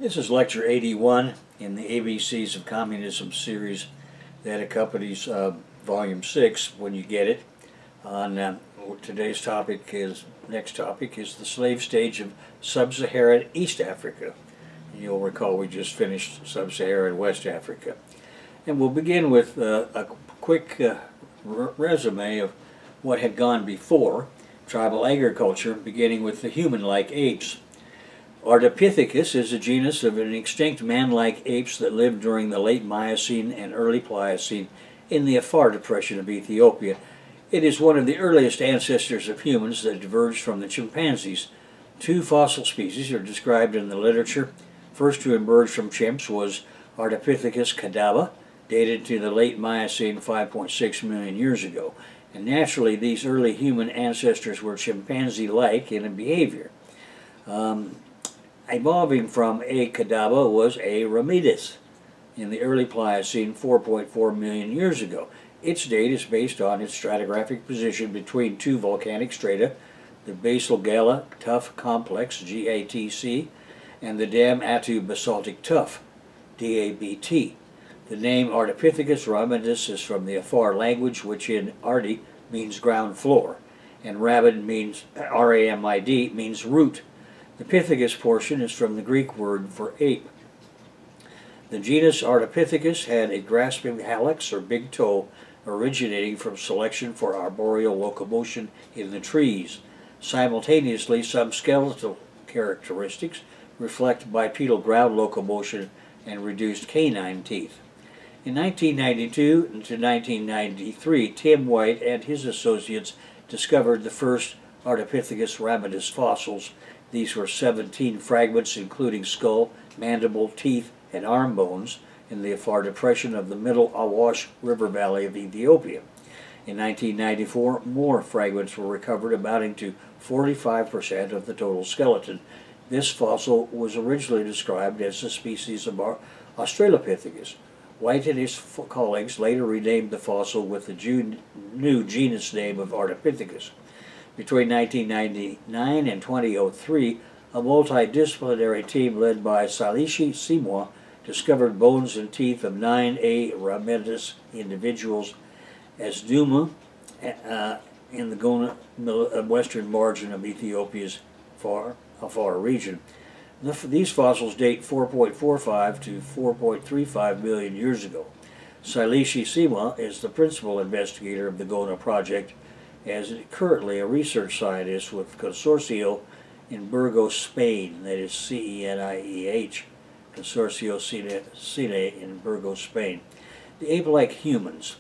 This is Lecture 81 in the ABCs of Communism series that accompanies Volume 6 when you get it. On today's next topic is the slave stage of Sub-Saharan East Africa. You'll recall we just finished Sub-Saharan West Africa. And we'll begin with a quick resume of what had gone before tribal agriculture, beginning with the human-like apes. Ardipithecus is a genus of an extinct man-like apes that lived during the late Miocene and early Pliocene in the Afar Depression of Ethiopia. It is one of the earliest ancestors of humans that diverged from the chimpanzees. Two fossil species are described in the literature. First to emerge from chimps was Ardipithecus cadava, dated to the late Miocene 5.6 million years ago. And naturally, these early human ancestors were chimpanzee-like in behavior. Evolving from A. cadava was A. ramidus in the early Pliocene 4.4 million years ago. Its date is based on its stratigraphic position between two volcanic strata, the Basal Gala Tuff Complex, GATC, and the Dam Attu Basaltic Tuff, DABT. The name Ardipithecus ramidus is from the Afar language, which in Ardi means ground floor, and Ramid means, R-A-M-I-D, means root. The Pithecus portion is from the Greek word for ape. The genus Ardipithecus had a grasping hallux or big toe originating from selection for arboreal locomotion in the trees. Simultaneously, some skeletal characteristics reflect bipedal ground locomotion and reduced canine teeth. In 1992 to 1993, Tim White and his associates discovered the first Ardipithecus ramidus fossils. These were 17 fragments including skull, mandible, teeth, and arm bones in the Afar Depression of the Middle Awash River Valley of Ethiopia. In 1994, more fragments were recovered amounting to 45% of the total skeleton. This fossil was originally described as a species of Australopithecus. White and his colleagues later renamed the fossil with the new genus name of Ardipithecus. Between 1999 and 2003, a multidisciplinary team led by Salishi Simwa discovered bones and teeth of 9 A. ramidus individuals as Duma in the Gona western margin of Ethiopia's Afar region. These fossils date 4.45 to 4.35 million years ago. Salishi Simwa is the principal investigator of the Gona project, as currently a research scientist with Consorcio in Burgos, Spain, that is CENIEH, Consorcio Cine in Burgos, Spain. The ape-like humans.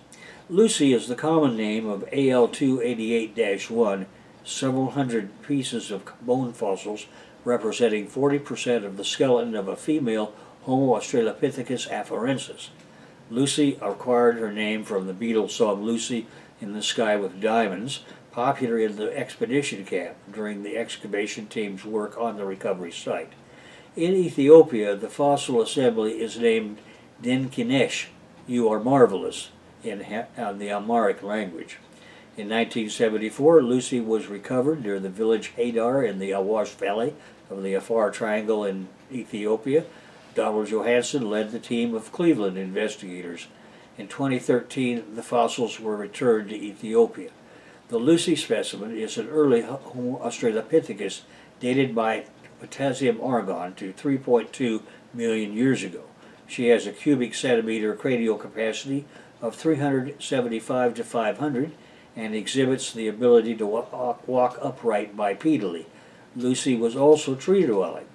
Lucy is the common name of AL288-1, several hundred pieces of bone fossils representing 40% of the skeleton of a female Homo australopithecus afarensis. Lucy acquired her name from the beetle song Lucy in the Sky with Diamonds, popular in the expedition camp during the excavation team's work on the recovery site. In Ethiopia, the fossil assembly is named Dinkinesh, you are marvelous, in the Amharic language. In 1974, Lucy was recovered near the village Hadar in the Awash Valley of the Afar Triangle in Ethiopia. Donald Johanson led the team of Cleveland investigators. In 2013, the fossils were returned to Ethiopia. The Lucy specimen is an early Homo australopithecus dated by potassium argon to 3.2 million years ago. She has a cubic centimeter cranial capacity of 375 to 500 and exhibits the ability to walk upright bipedally. Lucy was also tree-dwelling.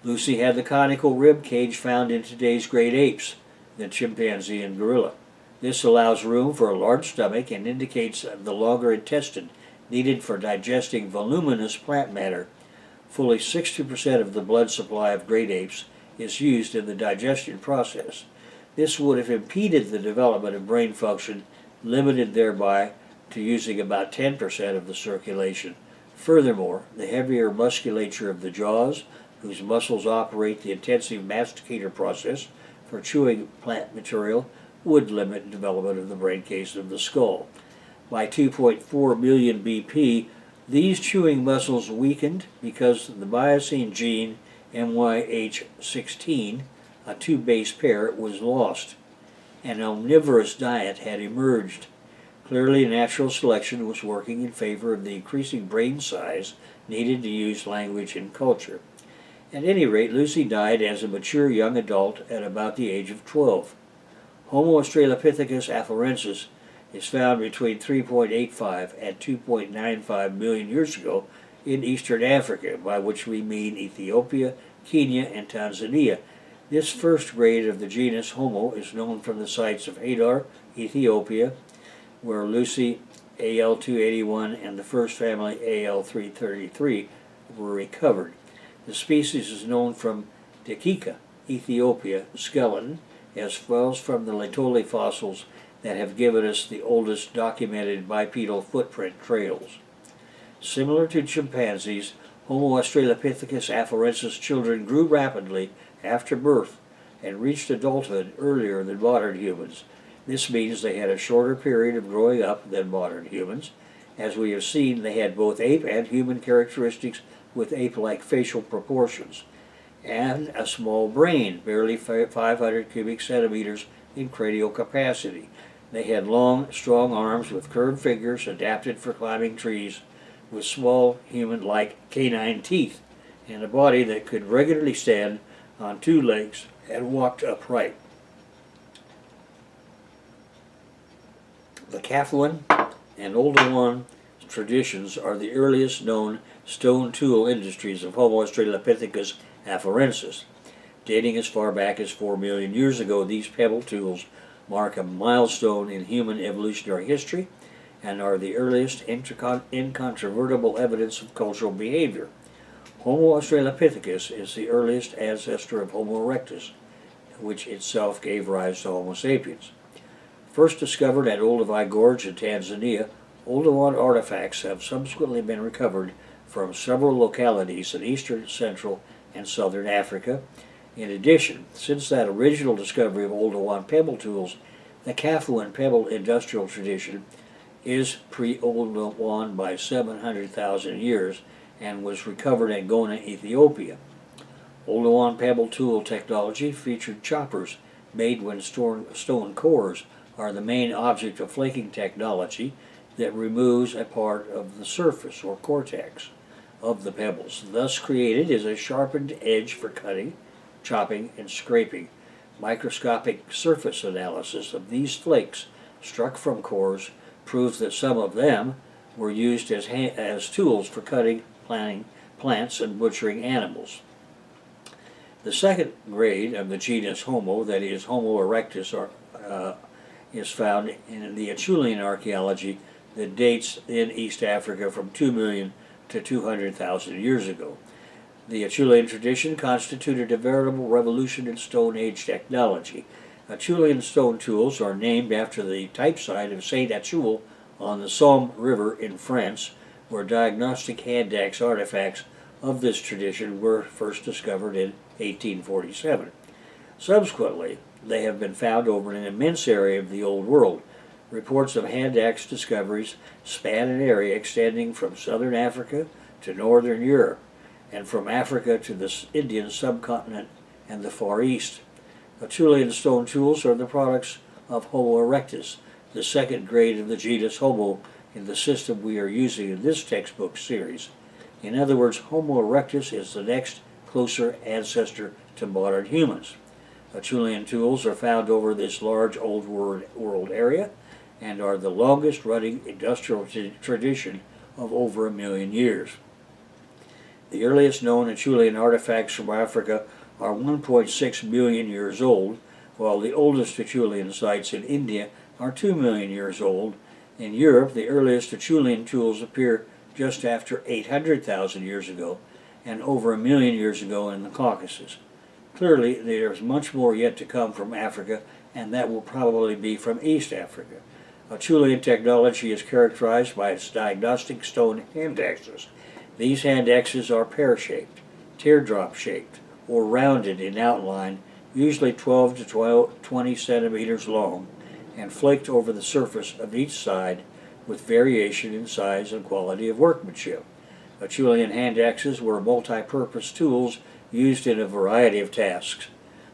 Lucy had the conical rib cage found in today's great apes, the chimpanzee and gorilla. This allows room for a large stomach and indicates the longer intestine needed for digesting voluminous plant matter. Fully 60% of the blood supply of great apes is used in the digestion process. This would have impeded the development of brain function, limited thereby to using about 10% of the circulation. Furthermore, the heavier musculature of the jaws, whose muscles operate the intensive masticator process for chewing plant material, would limit development of the brain case of the skull. By 2.4 million BP, these chewing muscles weakened because the Miocene gene MYH16, a two-base pair, was lost. An omnivorous diet had emerged. Clearly, natural selection was working in favor of the increasing brain size needed to use language and culture. At any rate, Lucy died as a mature young adult at about the age of 12. Homo australopithecus afarensis is found between 3.85 and 2.95 million years ago in eastern Africa, by which we mean Ethiopia, Kenya, and Tanzania. This first grade of the genus Homo is known from the sites of Hadar, Ethiopia, where Lucy AL281 and the first family AL333 were recovered. The species is known from Dakika, Ethiopia, skeleton, as well as from the Laetoli fossils that have given us the oldest documented bipedal footprint trails. Similar to chimpanzees, Homo australopithecus afarensis children grew rapidly after birth and reached adulthood earlier than modern humans. This means they had a shorter period of growing up than modern humans. As we have seen, they had both ape and human characteristics with ape-like facial proportions, and a small brain, barely 500 cubic centimeters in cranial capacity. They had long, strong arms with curved fingers adapted for climbing trees, with small, human-like canine teeth, and a body that could regularly stand on two legs and walked upright. The Kaffuan and Oldowan traditions are the earliest known stone tool industries of Homo australopithecus afarensis. Dating as far back as 4 million years ago, these pebble tools mark a milestone in human evolutionary history and are the earliest incontrovertible evidence of cultural behavior. Homo australopithecus is the earliest ancestor of Homo erectus, which itself gave rise to Homo sapiens. First discovered at Olduvai Gorge in Tanzania, Oldowan artifacts have subsequently been recovered from several localities in eastern, central, and southern Africa. In addition, since that original discovery of Oldowan pebble tools, the Kaffuan pebble industrial tradition is pre-Oldowan by 700,000 years and was recovered at Gona, Ethiopia. Oldowan pebble tool technology featured choppers made when stone cores are the main object of flaking technology that removes a part of the surface or cortex of the pebbles. Thus created is a sharpened edge for cutting, chopping, and scraping. Microscopic surface analysis of these flakes struck from cores proves that some of them were used as tools for cutting, planting plants, and butchering animals. The second grade of the genus Homo, that is Homo erectus, is found in the Chilean archaeology that dates in East Africa from 2 million to 200,000 years ago. The Chilean tradition constituted a veritable revolution in Stone Age technology. Chilean stone tools are named after the type site of Saint Achille on the Somme River in France, where diagnostic hand axe artifacts of this tradition were first discovered in 1847. Subsequently, they have been found over an immense area of the Old World. Reports of hand axe discoveries span an area extending from southern Africa to northern Europe, and from Africa to the Indian subcontinent and the Far East. Chilean stone tools are the products of Homo erectus, the second grade of the genus Homo in the system we are using in this textbook series. In other words, Homo erectus is the next closer ancestor to modern humans. Chilean tools are found over this large Old World area and are the longest running industrial tradition of over 1 million years. The earliest known Chilean artifacts from Africa are 1.6 million years old, while the oldest Chilean sites in India are 2 million years old. In Europe, the earliest Chilean tools appear just after 800,000 years ago and over 1 million years ago in the Caucasus. Clearly, there is much more yet to come from Africa, and that will probably be from East Africa. Chilean technology is characterized by its diagnostic stone hand axes. These hand axes are pear-shaped, teardrop-shaped, or rounded in outline, usually 12 to 20 centimeters long, and flaked over the surface of each side with variation in size and quality of workmanship. Chilean hand axes were multi-purpose tools used in a variety of tasks.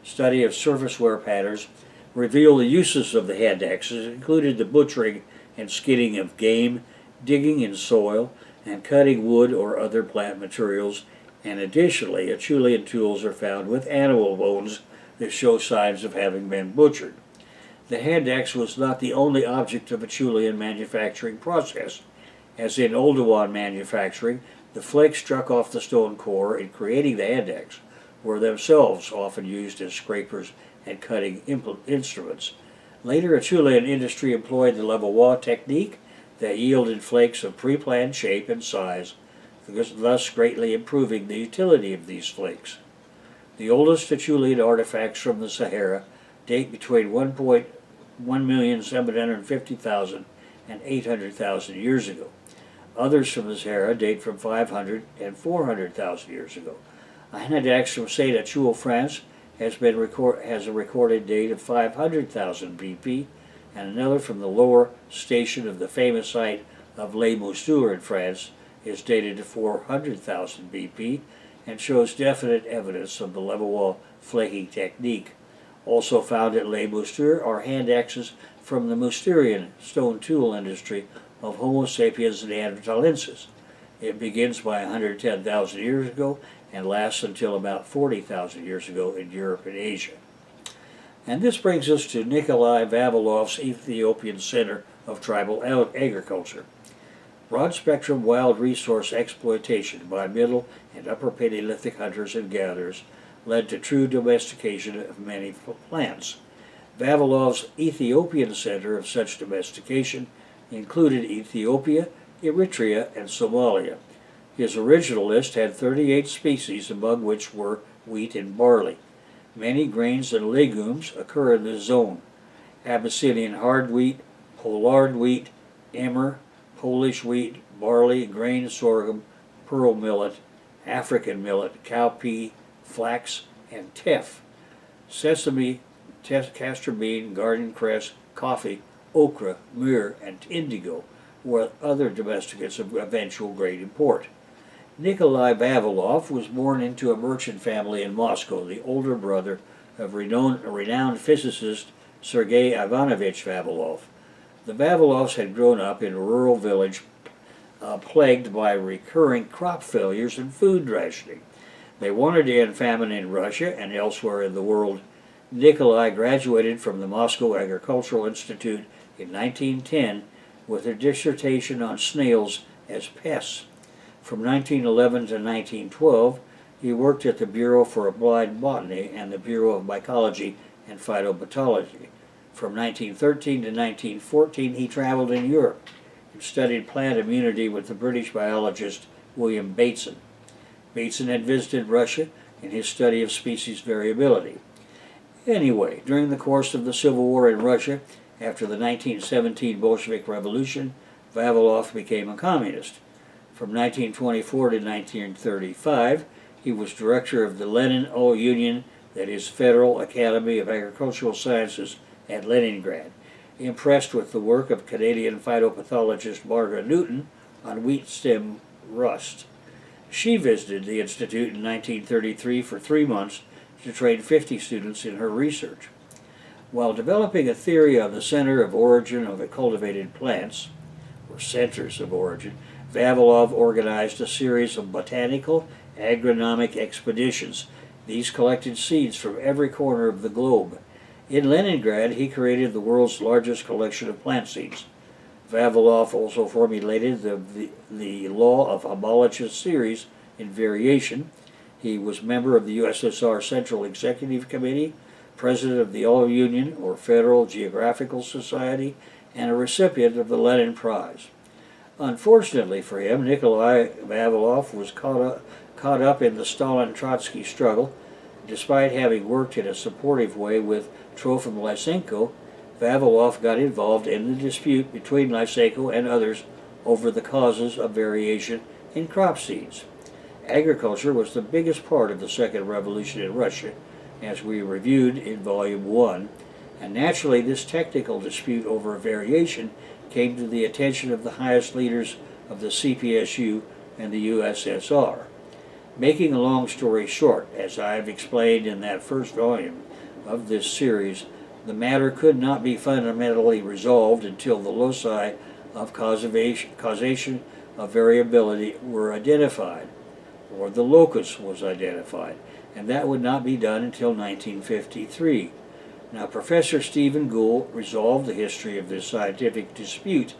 Study of surface wear patterns revealed the uses of the hand axes included the butchering and skinning of game, digging in soil, and cutting wood or other plant materials, and additionally, Chilean tools are found with animal bones that show signs of having been butchered. The hand axe was not the only object of a Chilean manufacturing process. As in Oldowan manufacturing, the flakes struck off the stone core in creating the hand axe were themselves often used as scrapers and cutting instruments. Later, a Chilean industry employed the level technique that yielded flakes of pre-planned shape and size, thus greatly improving the utility of these flakes. The oldest Chilean artifacts from the Sahara date between 1,750,000 and 800,000 years ago. Others from the Sahara date from 500 and 400,000 years ago. A hand axe from Saint Achille, France, has a recorded date of 500,000 BP, and another from the lower station of the famous site of Les Moustures in France is dated to 400,000 BP and shows definite evidence of the level wall flaking technique. Also found at Les Moustures are hand axes from the Mousterian stone tool industry of Homo sapiens neanderthalensis. It begins by 110,000 years ago and lasts until about 40,000 years ago in Europe and Asia. And this brings us to Nikolai Vavilov's Ethiopian Center of Tribal Agriculture. Broad-spectrum wild resource exploitation by Middle and Upper Paleolithic hunters and gatherers led to true domestication of many plants. Vavilov's Ethiopian Center of such domestication included Ethiopia, Eritrea, and Somalia. His original list had 38 species, among which were wheat and barley. Many grains and legumes occur in this zone. Abyssinian hard wheat, pollard wheat, emmer, Polish wheat, barley, grain sorghum, pearl millet, African millet, cowpea, flax, and teff. Sesame, castor bean, garden cress, coffee, okra, myrrh, and indigo were other domesticates of eventual great import. Nikolai Vavilov was born into a merchant family in Moscow, the older brother of renowned physicist Sergei Ivanovich Vavilov. The Vavilovs had grown up in a rural village plagued by recurring crop failures and food rationing. They wanted to end famine in Russia and elsewhere in the world. Nikolai graduated from the Moscow Agricultural Institute in 1910 with a dissertation on snails as pests. From 1911 to 1912, he worked at the Bureau for Applied Botany and the Bureau of Mycology and Phytopathology. From 1913 to 1914, he traveled in Europe and studied plant immunity with the British biologist William Bateson. Bateson had visited Russia in his study of species variability. Anyway, during the course of the Civil War in Russia, after the 1917 Bolshevik Revolution, Vavilov became a communist. From 1924 to 1935, he was director of the Lenin Union, that is, Federal Academy of Agricultural Sciences at Leningrad, impressed with the work of Canadian phytopathologist Margaret Newton on wheat stem rust. She visited the institute in 1933 for 3 months to train 50 students in her research. While developing a theory on the center of origin of the cultivated plants, or centers of origin, Vavilov organized a series of botanical agronomic expeditions. These collected seeds from every corner of the globe. In Leningrad, he created the world's largest collection of plant seeds. Vavilov also formulated the law of homologous series in variation. He was member of the USSR Central Executive Committee, president of the All-Union or Federal Geographical Society, and a recipient of the Lenin Prize. Unfortunately for him, Nikolai Vavilov was caught up in the Stalin-Trotsky struggle. Despite having worked in a supportive way with Trofim Lysenko, Vavilov got involved in the dispute between Lysenko and others over the causes of variation in crop seeds. Agriculture was the biggest part of the Second Revolution in Russia, as we reviewed in Volume 1, and naturally this technical dispute over variation came to the attention of the highest leaders of the CPSU and the USSR. Making a long story short, as I've explained in that first volume of this series, the matter could not be fundamentally resolved until the loci of causation of variability were identified, or the locus was identified, and that would not be done until 1953. Now, Professor Stephen Gould resolved the history of this scientific dispute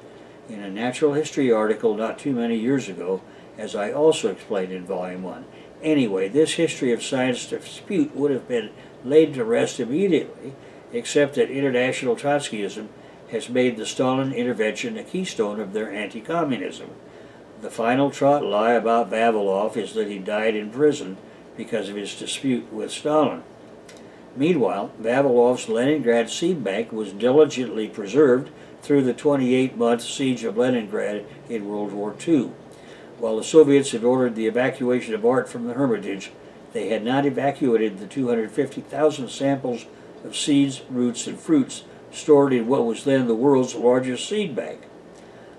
in a natural history article not too many years ago, as I also explained in Volume 1. Anyway, this history of science dispute would have been laid to rest immediately, except that international Trotskyism has made the Stalin intervention a keystone of their anti-communism. The final trot lie about Vavilov is that he died in prison because of his dispute with Stalin. Meanwhile, Vavilov's Leningrad seed bank was diligently preserved through the 28-month siege of Leningrad in World War II. While the Soviets had ordered the evacuation of art from the Hermitage, they had not evacuated the 250,000 samples of seeds, roots, and fruits stored in what was then the world's largest seed bank.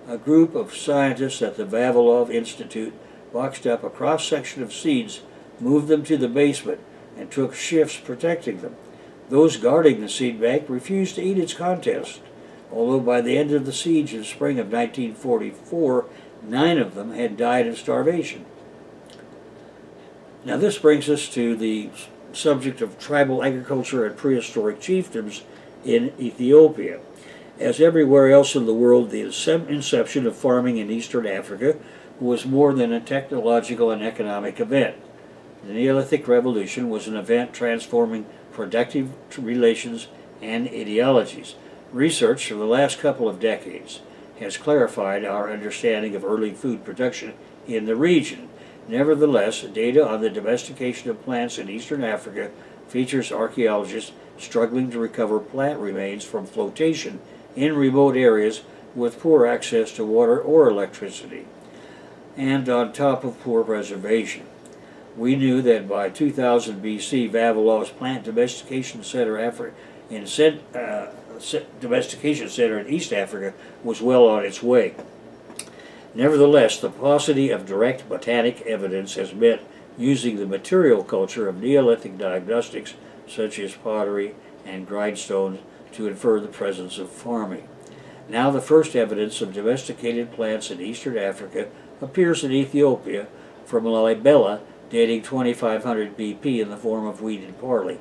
A group of scientists at the Vavilov Institute boxed up a cross-section of seeds, moved them to the basement, and took shifts protecting them. Those guarding the seed bank refused to eat its contents, although by the end of the siege in the spring of 1944, 9 of them had died of starvation. Now this brings us to the subject of tribal agriculture and prehistoric chiefdoms in Ethiopia. As everywhere else in the world, the inception of farming in eastern Africa was more than a technological and economic event. The Neolithic Revolution was an event transforming productive relations and ideologies. Research for the last couple of decades has clarified our understanding of early food production in the region. Nevertheless, data on the domestication of plants in eastern Africa features archaeologists struggling to recover plant remains from flotation in remote areas with poor access to water or electricity, and on top of poor preservation. We knew that by 2000 BC, Vavilov's Plant Domestication Center in East Africa was well on its way. Nevertheless, the paucity of direct botanic evidence has meant using the material culture of Neolithic diagnostics, such as pottery and grindstones, to infer the presence of farming. Now the first evidence of domesticated plants in eastern Africa appears in Ethiopia from Lalibela, dating 2500 BP in the form of wheat and barley.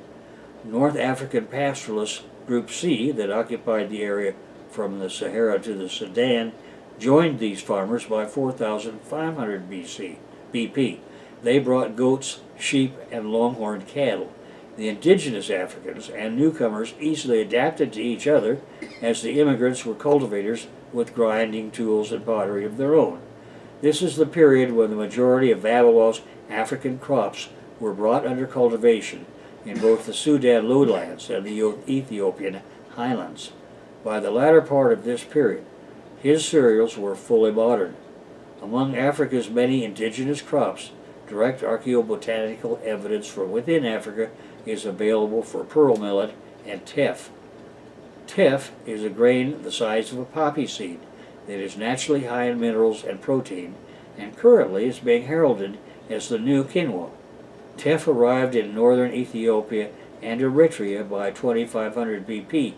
North African pastoralists Group C, that occupied the area from the Sahara to the Sudan, joined these farmers by 4500 BP. They brought goats, sheep, and longhorned cattle. The indigenous Africans and newcomers easily adapted to each other, as the immigrants were cultivators with grinding tools and pottery of their own. This is the period when the majority of Vavilov's African crops were brought under cultivation in both the Sudan lowlands and the Ethiopian highlands. By the latter part of this period, his cereals were fully modern. Among Africa's many indigenous crops, direct archaeobotanical evidence from within Africa is available for pearl millet and teff. Teff is a grain the size of a poppy seed that is naturally high in minerals and protein, and currently is being heralded as the new quinoa. Teff arrived in northern Ethiopia and Eritrea by 2500 BP,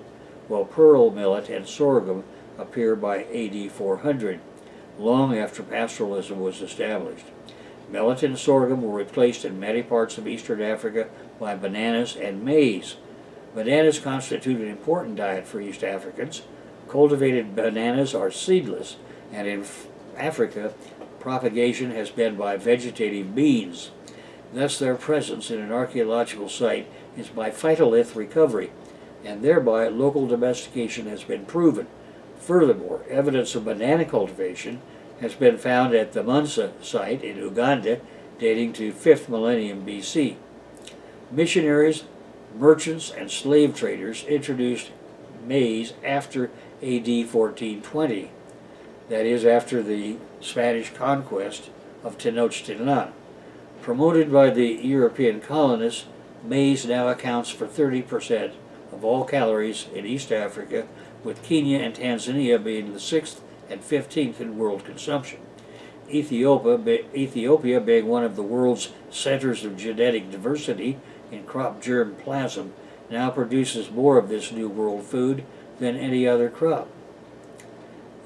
while pearl millet and sorghum appear by AD 400, long after pastoralism was established. Millet and sorghum were replaced in many parts of eastern Africa by bananas and maize. Bananas constitute an important diet for East Africans. Cultivated bananas are seedless, and in Africa, propagation has been by vegetative beans. Thus their presence in an archaeological site is by phytolith recovery, and thereby local domestication has been proven. Furthermore, evidence of banana cultivation has been found at the Munsa site in Uganda, dating to 5th millennium BC. Missionaries, merchants, and slave traders introduced maize after AD 1420, that is, after the Spanish conquest of Tenochtitlan. Promoted by the European colonists, maize now accounts for 30% of all calories in East Africa, with Kenya and Tanzania being the 6th and 15th in world consumption. Ethiopia being one of the world's centers of genetic diversity in crop germ plasm, now produces more of this New World food than any other crop.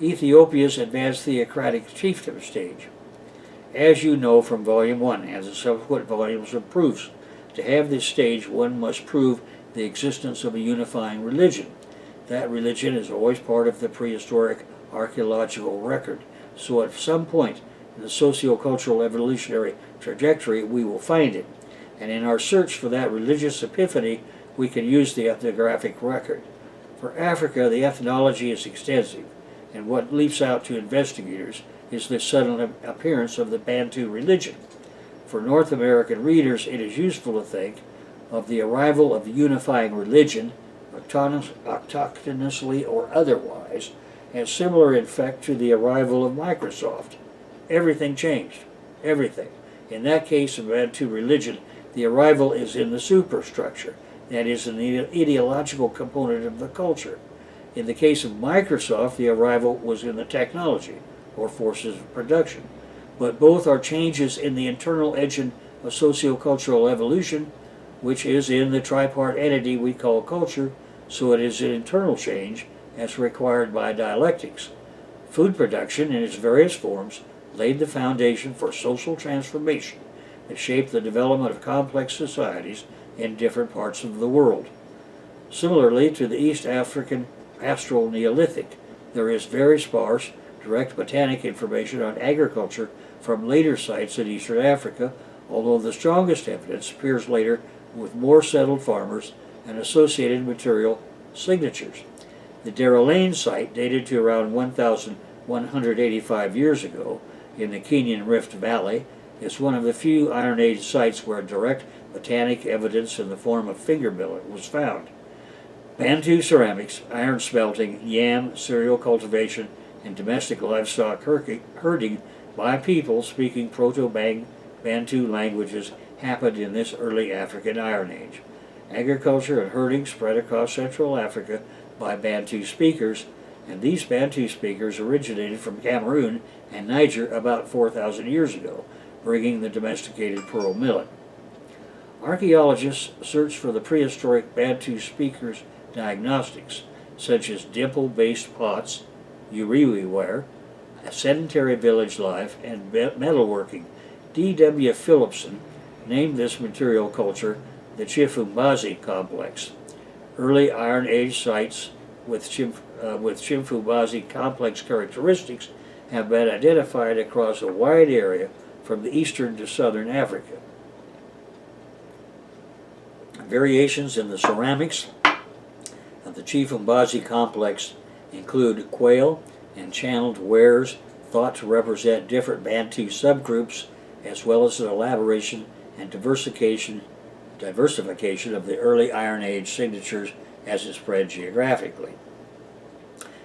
Ethiopia's advanced theocratic chiefdom stage. As you know from Volume 1 and the subsequent volumes of proofs, to have this stage one must prove the existence of a unifying religion. That religion is always part of the prehistoric archaeological record, so at some point in the socio-cultural evolutionary trajectory we will find it, and in our search for that religious epiphany we can use the ethnographic record. For Africa, the ethnology is extensive, and what leaps out to investigators is the sudden appearance of the Bantu religion. For North American readers, it is useful to think of the arrival of the unifying religion, autochthonously or otherwise, as similar in fact to the arrival of Microsoft. Everything changed. Everything. In that case of Bantu religion, the arrival is in the superstructure, that is, in the ideological component of the culture. In the case of Microsoft, the arrival was in the technology, or forces of production. But both are changes in the internal engine of sociocultural evolution, which is in the tripart entity we call culture, so it is an internal change as required by dialectics. Food production in its various forms laid the foundation for social transformation that shaped the development of complex societies in different parts of the world. Similarly to the East African pastoral Neolithic, there is very sparse, direct botanic information on agriculture from later sites in eastern Africa, although the strongest evidence appears later with more settled farmers and associated material signatures. The Darylane site, dated to around 1,185 years ago in the Kenyan Rift Valley, is one of the few Iron Age sites where direct botanic evidence in the form of finger millet was found. Bantu ceramics, iron smelting, yam, cereal cultivation, and domestic livestock herding by people speaking Proto-Bantu languages happened in this early African Iron Age. Agriculture and herding spread across Central Africa by Bantu speakers, and these Bantu speakers originated from Cameroon and Niger about 4,000 years ago, bringing the domesticated pearl millet. Archaeologists search for the prehistoric Bantu speakers' diagnostics, such as dimple-based pots, uriwi ware, a sedentary village life, and metalworking. D.W. Phillipson named this material culture the Chifumbazi complex. Early Iron Age sites with Chifumbazi complex characteristics have been identified across a wide area from the eastern to southern Africa. Variations in the ceramics of the Chifumbazi complex include quail and channeled wares thought to represent different Bantu subgroups, as well as an elaboration and diversification of the early Iron Age signatures as it spread geographically.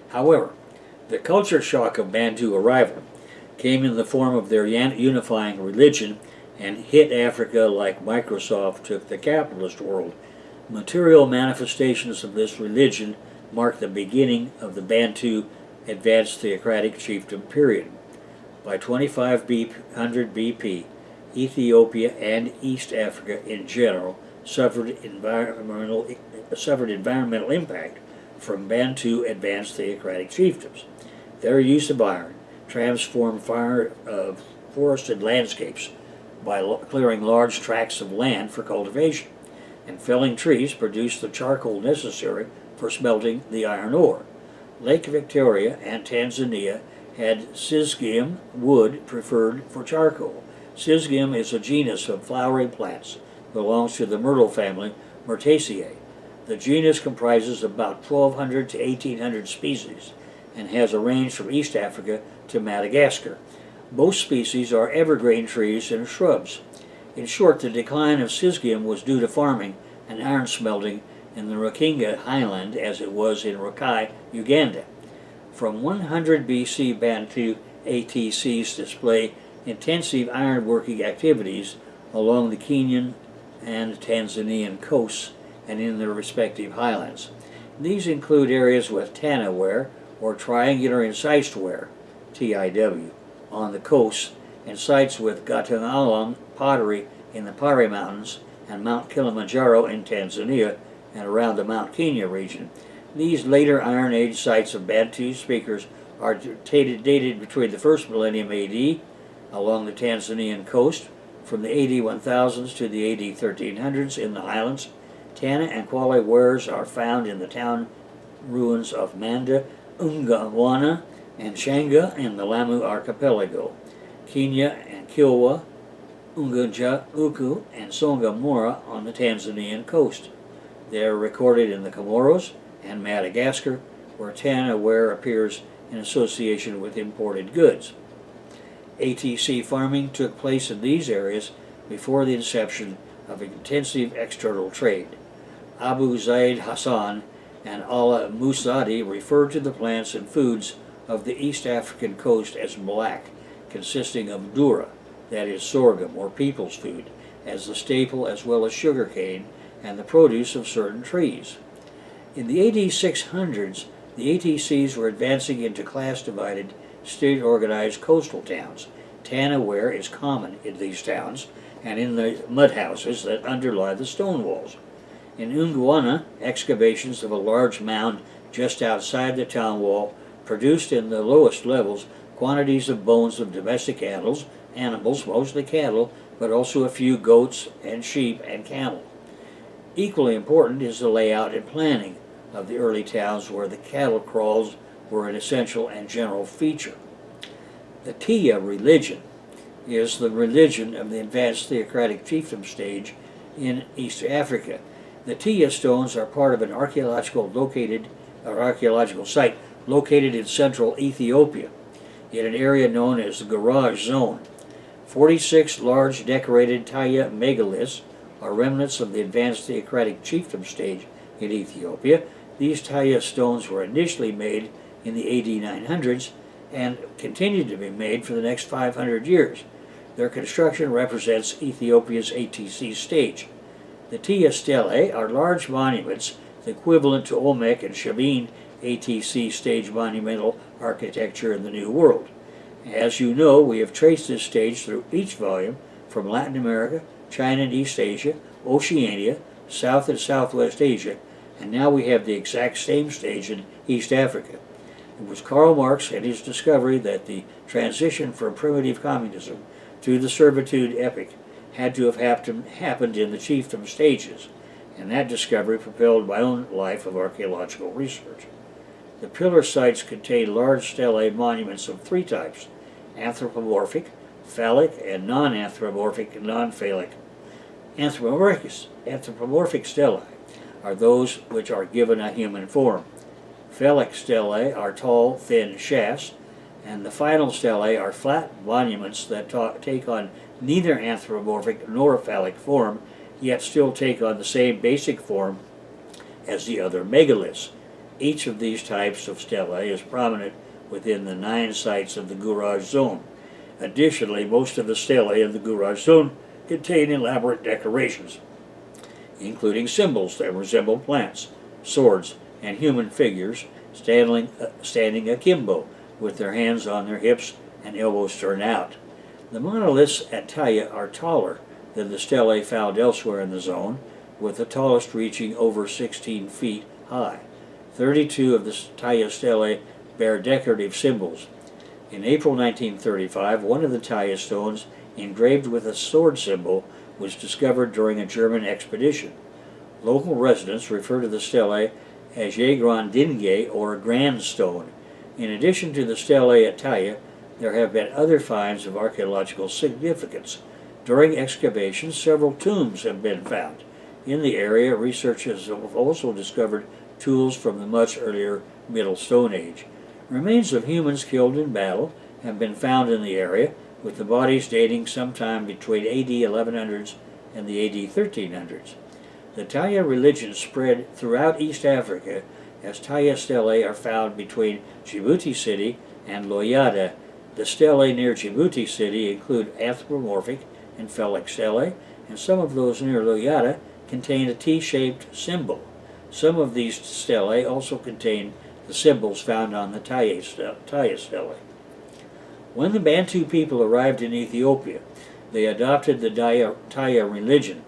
However, the culture shock of Bantu arrival came in the form of their unifying religion and hit Africa like Microsoft took the capitalist world. Material manifestations of this religion mark the beginning of the Bantu advanced theocratic chiefdom period. By 2500 BP, Ethiopia and East Africa in general suffered environmental impact from Bantu advanced theocratic chiefdoms. Their use of iron transformed forested landscapes by clearing large tracts of land for cultivation, and felling trees produced the charcoal necessary for smelting the iron ore. Lake Victoria and Tanzania had Syzygium wood preferred for charcoal. Syzygium is a genus of flowering plants, belongs to the myrtle family Myrtaceae. The genus comprises about 1,200 to 1,800 species and has a range from East Africa to Madagascar. Most species are evergreen trees and shrubs. In short, the decline of Syzygium was due to farming and iron smelting in the Rukinga highland as it was in Rukai, Uganda. From 100 BC, Bantu ATCs display intensive ironworking activities along the Kenyan and Tanzanian coasts and in their respective highlands. These include areas with Tana ware or triangular incised ware, TIW, on the coast, and sites with Gatangalam pottery in the Pari Mountains and Mount Kilimanjaro in Tanzania and around the Mount Kenya region. These later Iron Age sites of Bantu speakers are dated between the first millennium AD along the Tanzanian coast, from the AD 1000s to the AD 1300s in the highlands. Tana and Kwale wares are found in the town ruins of Manda, Ungawana, and Shanga in the Lamu archipelago. Kenya and Kilwa, Unguja, Uku, and Songa Mora on the Tanzanian coast. They are recorded in the Comoros and Madagascar, where Tana ware appears in association with imported goods. ATC farming took place in these areas before the inception of intensive external trade. Abu Zaid Hassan and Allah Musadi referred to the plants and foods of the East African coast as black, consisting of dura, that is sorghum or people's food, as the staple, as well as sugarcane and the produce of certain trees. In the AD 600s, the ATCs were advancing into class-divided, state-organized coastal towns. Tana ware is common in these towns and in the mud houses that underlie the stone walls. In Unguana, excavations of a large mound just outside the town wall produced in the lowest levels quantities of bones of domestic animals, mostly cattle, but also a few goats and sheep and camel. Equally important is the layout and planning of the early towns, where the cattle kraals were an essential and general feature. The Tia religion is the religion of the advanced theocratic chiefdom stage in East Africa. The Tia stones are part of an archaeological site located in central Ethiopia, in an area known as the Garage Zone. 46 large decorated Tia megaliths are remnants of the advanced theocratic chiefdom stage in Ethiopia. These Tia stones were initially made in the AD 900s and continued to be made for the next 500 years. Their construction represents Ethiopia's ATC stage. The Tia stelae are large monuments equivalent to Olmec and Shabin ATC stage monumental architecture in the New World. As you know, we have traced this stage through each volume from Latin America, China and East Asia, Oceania, South and Southwest Asia, and now we have the exact same stage in East Africa. It was Karl Marx and his discovery that the transition from primitive communism to the servitude epoch had to have happened in the chiefdom stages, and that discovery propelled my own life of archaeological research. The pillar sites contain large stelae monuments of three types: anthropomorphic, phallic, and non-anthropomorphic, non-phallic. Anthropomorphic stelae are those which are given a human form. Phallic stelae are tall, thin shafts, and the final stelae are flat monuments that take on neither anthropomorphic nor phallic form, yet still take on the same basic form as the other megaliths. Each of these types of stelae is prominent within the 9 sites of the Garage Zone. Additionally, most of the stelae of the Garage Zone contain elaborate decorations, including symbols that resemble plants, swords, and human figures standing akimbo, with their hands on their hips and elbows turned out. The monoliths at Taya are taller than the stelae found elsewhere in the zone, with the tallest reaching over 16 feet high. 32 of the Taya stelae bear decorative symbols. In April 1935, one of the Taya stones, engraved with a sword symbol, was discovered during a German expedition. Local residents refer to the stelae as Yegrandinge, or Grand Stone. In addition to the stelae at Taya, there have been other finds of archaeological significance. During excavations, several tombs have been found. In the area, researchers have also discovered tools from the much earlier Middle Stone Age. Remains of humans killed in battle have been found in the area, with the bodies dating sometime between AD 1100s and the AD 1300s. The Taya religion spread throughout East Africa, as Taya stelae are found between Djibouti City and Loyada. The stelae near Djibouti City include anthropomorphic and phallic stelae, and some of those near Loyada contain a T-shaped symbol. Some of these stelae also contain the symbols found on the Taya stelae. When the Bantu people arrived in Ethiopia, they adopted the Taya religion.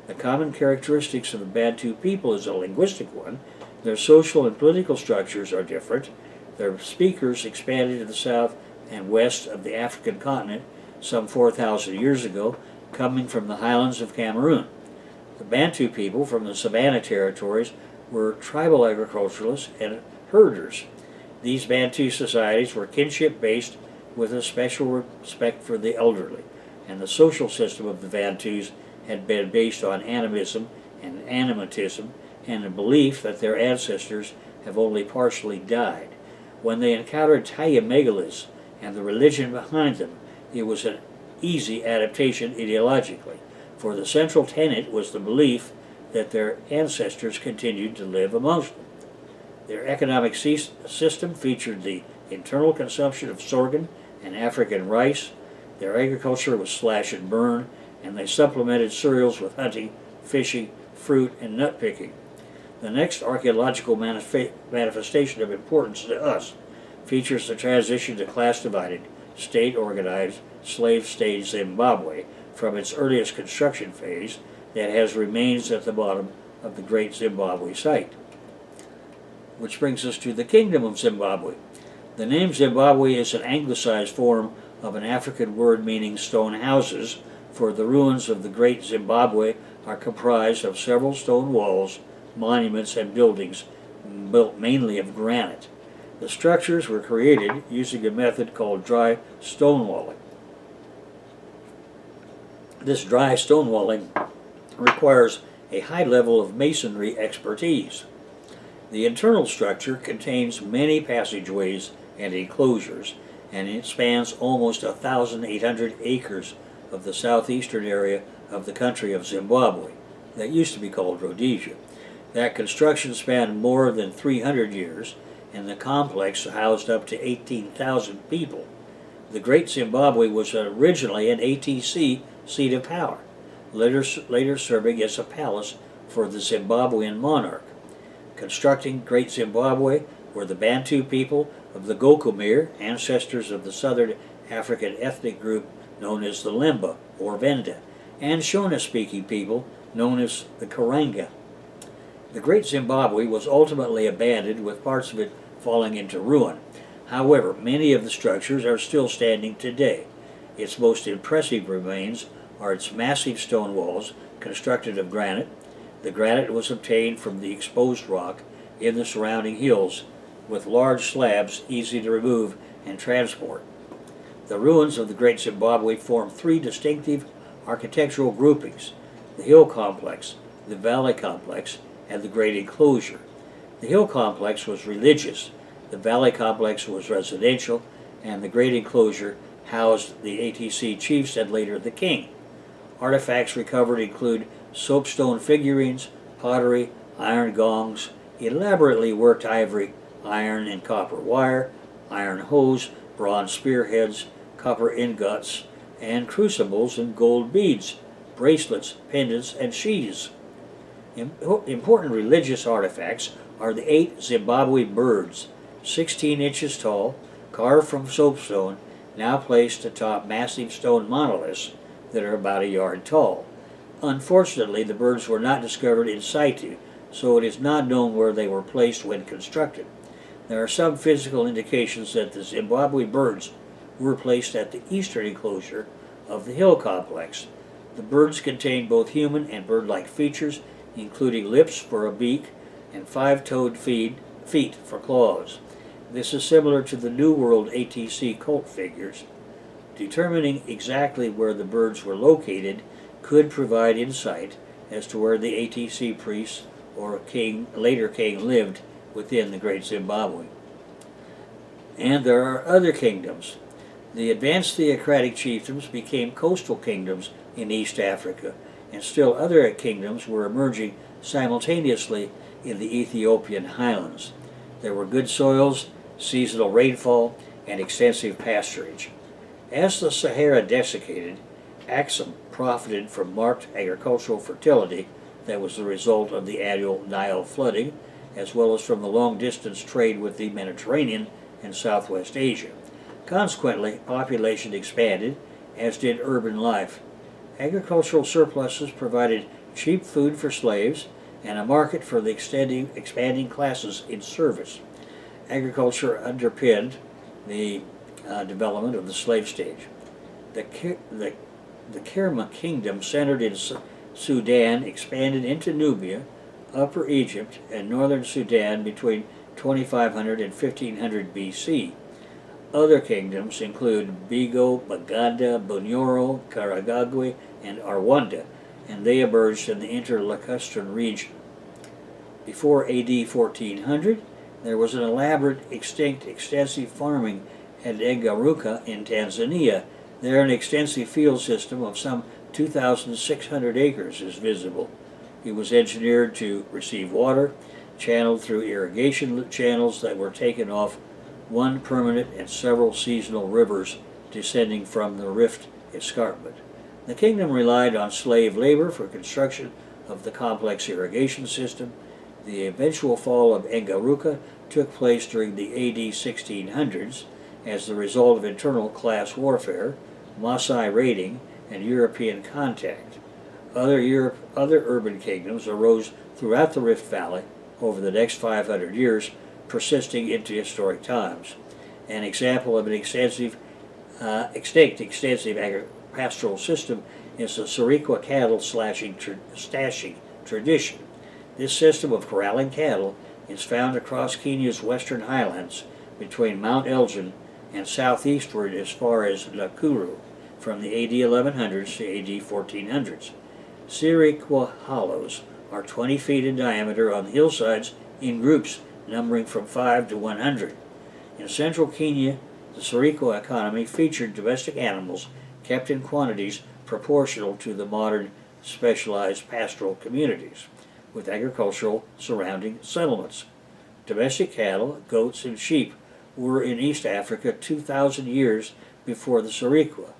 The common characteristics of the Bantu people is a linguistic one. Their social and political structures are different. Their speakers expanded to the south and west of the African continent some 4,000 years ago, coming from the highlands of Cameroon. The Bantu people from the Savannah territories were tribal agriculturalists and herders. These Bantu societies were kinship-based with a special respect for the elderly, and the social system of the Bantus had been based on animism and animatism and a belief that their ancestors have only partially died. When they encountered Taya megaliths and the religion behind them, it was an easy adaptation ideologically, for the central tenet was the belief that their ancestors continued to live amongst them. Their economic system featured the internal consumption of sorghum and African rice. Their agriculture was slash and burn, and they supplemented cereals with hunting, fishing, fruit, and nut picking. The next archaeological manifestation of importance to us features the transition to class-divided, state-organized, slave state Zimbabwe from its earliest construction phase that has remains at the bottom of the Great Zimbabwe site. Which brings us to the Kingdom of Zimbabwe. The name Zimbabwe is an anglicized form of an African word meaning stone houses, for the ruins of the Great Zimbabwe are comprised of several stone walls, monuments, and buildings built mainly of granite. The structures were created using a method called dry stonewalling. This dry stonewalling requires a high level of masonry expertise. The internal structure contains many passageways and enclosures, and it spans almost 1,800 acres of the southeastern area of the country of Zimbabwe, that used to be called Rhodesia. That construction spanned more than 300 years, and the complex housed up to 18,000 people. The Great Zimbabwe was originally an ATC seat of power, later serving as a palace for the Zimbabwean monarch. Constructing Great Zimbabwe were the Bantu people of the Gokumir, ancestors of the southern African ethnic group known as the Lemba or Venda, and Shona-speaking people known as the Karanga. The Great Zimbabwe was ultimately abandoned, with parts of it falling into ruin. However, many of the structures are still standing today. Its most impressive remains are its massive stone walls constructed of granite. The granite was obtained from the exposed rock in the surrounding hills, with large slabs easy to remove and transport. The ruins of the Great Zimbabwe form three distinctive architectural groupings: the hill complex, the valley complex, and the great enclosure. The hill complex was religious, the valley complex was residential, and the great enclosure housed the ATC chiefs and later the king. Artifacts recovered include soapstone figurines, pottery, iron gongs, elaborately worked ivory, iron and copper wire, iron hose, bronze spearheads, copper ingots, and crucibles and gold beads, bracelets, pendants, and sheaths. Important religious artifacts are the 8 Zimbabwe birds, 16 inches tall, carved from soapstone, now placed atop massive stone monoliths that are about a yard tall. Unfortunately, the birds were not discovered in situ, so it is not known where they were placed when constructed. There are some physical indications that the Zimbabwe birds were placed at the eastern enclosure of the hill complex. The birds contain both human and bird-like features, including lips for a beak and 5-toed feet for claws. This is similar to the New World ATC cult figures. Determining exactly where the birds were located could provide insight as to where the ATC priests or later king lived within the Great Zimbabwe. And there are other kingdoms. The advanced theocratic chiefdoms became coastal kingdoms in East Africa, and still other kingdoms were emerging simultaneously in the Ethiopian highlands. There were good soils, seasonal rainfall, and extensive pasturage. As the Sahara desiccated, Axum profited from marked agricultural fertility that was the result of the annual Nile flooding, as well as from the long-distance trade with the Mediterranean and Southwest Asia. Consequently, population expanded, as did urban life. Agricultural surpluses provided cheap food for slaves and a market for the expanding classes in service. Agriculture underpinned the development of the slave stage. The Kerma kingdom, centered in Sudan, expanded into Nubia, Upper Egypt, and northern Sudan between 2500 and 1500 BC. Other kingdoms include Bigo, Baganda, Bunyoro, Karagagwe, and Rwanda, and they emerged in the interlacustrine region. Before AD 1400, there was an elaborate, extensive farming at Engaruka in Tanzania. There an extensive field system of some 2,600 acres is visible. It was engineered to receive water, channeled through irrigation channels that were taken off one permanent and several seasonal rivers descending from the rift escarpment. The kingdom relied on slave labor for construction of the complex irrigation system. The eventual fall of Engaruka took place during the AD 1600s as the result of internal class warfare, Maasai raiding, and European contact. Other urban kingdoms arose throughout the Rift Valley over the next 500 years, persisting into historic times. An example of an extensive pastoral system is the Sirikwa cattle stashing tradition. This system of corralling cattle is found across Kenya's western highlands between Mount Elgin and southeastward as far as Nakuru, from the AD 1100s to AD 1400s. Sirikwa hollows are 20 feet in diameter on the hillsides in groups numbering from 5 to 100. In central Kenya, the Sirikwa economy featured domestic animals kept in quantities proportional to the modern specialized pastoral communities, with agricultural surrounding settlements. Domestic cattle, goats, and sheep were in East Africa 2,000 years before the Sirikwa.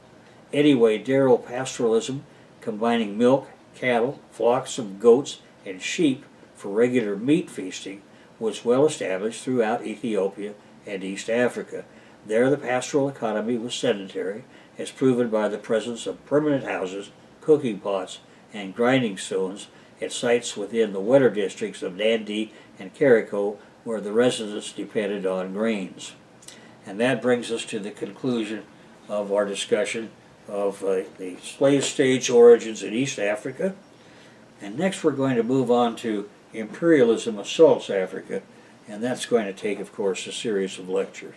Anyway, daryl pastoralism, combining milk, cattle, flocks of goats, and sheep for regular meat feasting, was well established throughout Ethiopia and East Africa. There the pastoral economy was sedentary, as proven by the presence of permanent houses, cooking pots, and grinding stones at sites within the wetter districts of Nandi and Kariko, where the residents depended on grains. And that brings us to the conclusion of our discussion of the slave stage origins in East Africa. And next we're going to move on to imperialism assaults Africa, and that's going to take, of course, a series of lectures.